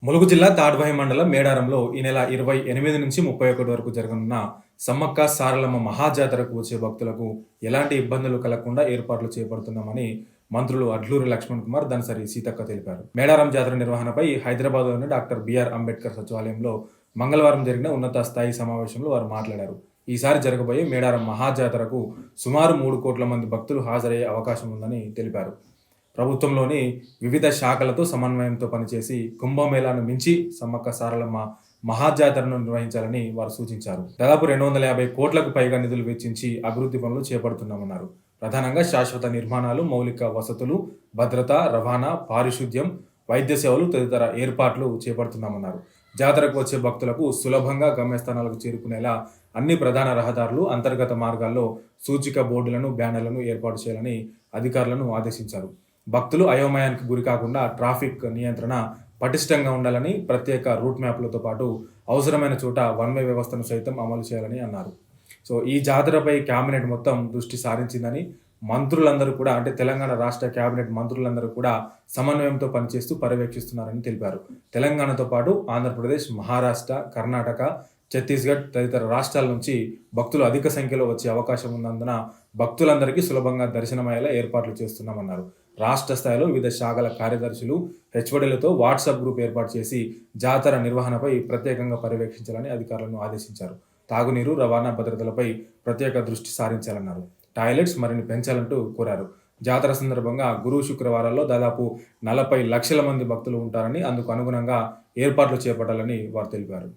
ములుగు జిల్లా తాడ్వాయి మండలం మేడారంలో ఈ నెల 28 నుంచి 31 వరకు జరగనున్న సమ్మక్క సారలమ్మ మహాజాతరకు వచ్చే భక్తులకు ఎలాంటి ఇబ్బందులు కలగకుండా ఏర్పాట్లు చేపడుతున్నామని మంత్రులు అడ్లూరి లక్ష్మణ్ కుమార్, దనసరి సీతక్క తెలిపారు. మేడారం జాతర నిర్వహణపై హైదరాబాద్లోని డాక్టర్ బిఆర్ అంబేద్కర్ సచివాలయంలో మంగళవారం జరిగిన ఉన్నత స్థాయి సమావేశంలో వారు మాట్లాడారు. ఈసారి జరగబోయే మేడారం మహాజాతరకు సుమారు 3 కోట్ల మంది భక్తులు హాజరయ్యే అవకాశం ఉందని తెలిపారు. ప్రభుత్వంలోని వివిధ శాఖలతో సమన్వయంతో పనిచేసి కుంభమేళాను మించి సమ్మక్క సారలమ్మ మహాజాతరను నిర్వహించాలని వారు సూచించారు. దాదాపు 250 కోట్లకు పైగా నిధులు వెచ్చించి అభివృద్ధి పనులు చేపడుతున్నామన్నారు. ప్రధానంగా శాశ్వత నిర్మాణాలు, మౌలిక వసతులు, భద్రత, రవాణా, పారిశుద్ధ్యం, వైద్య సేవలు తదితర ఏర్పాట్లు చేపడుతున్నామన్నారు. జాతరకు వచ్చే భక్తులకు సులభంగా గమ్యస్థానాలకు చేరుకునేలా అన్ని ప్రధాన రహదారులు, అంతర్గత మార్గాల్లో సూచిక బోర్డులను, బ్యానర్లను ఏర్పాటు చేయాలని అధికారులను ఆదేశించారు. భక్తులు అయోమయానికి గురి కాకుండా ట్రాఫిక్ నియంత్రణ పటిష్టంగా ఉండాలని, ప్రత్యేక రూట్ మ్యాప్లతో పాటు అవసరమైన చోట వన్ వే వ్యవస్థను సైతం అమలు చేయాలని అన్నారు. సో ఈ జాతరపై కేబినెట్ మొత్తం దృష్టి సారించిందని, మంత్రులందరూ కూడా అంటే తెలంగాణ రాష్ట్ర కేబినెట్ మంత్రులందరూ కూడా సమన్వయంతో పనిచేస్తూ పర్యవేక్షిస్తున్నారని తెలిపారు. తెలంగాణతో పాటు ఆంధ్రప్రదేశ్, మహారాష్ట్ర, కర్ణాటక, ఛత్తీస్గఢ్ తదితర రాష్ట్రాల నుంచి భక్తులు అధిక సంఖ్యలో వచ్చే అవకాశం ఉన్నందున భక్తులందరికీ సులభంగా దర్శనమయ్యేలా ఏర్పాట్లు చేస్తున్నామన్నారు. రాష్ట్ర స్థాయిలో వివిధ శాఖల కార్యదర్శులు, హెచ్ఓడీలతో వాట్సాప్ గ్రూప్ ఏర్పాటు చేసి జాతర నిర్వహణపై ప్రత్యేకంగా పర్యవేక్షించాలని అధికారులను ఆదేశించారు. తాగునీరు, రవాణా భద్రతలపై ప్రత్యేక దృష్టి సారించాలన్నారు. టాయిలెట్స్ మరిన్ని పెంచాలంటూ కోరారు. జాతర సందర్భంగా గురు, శుక్రవారాల్లో దాదాపు 40 లక్షల మంది భక్తులు ఉంటారని, అందుకు అనుగుణంగా ఏర్పాట్లు చేపట్టాలని వారు తెలిపారు.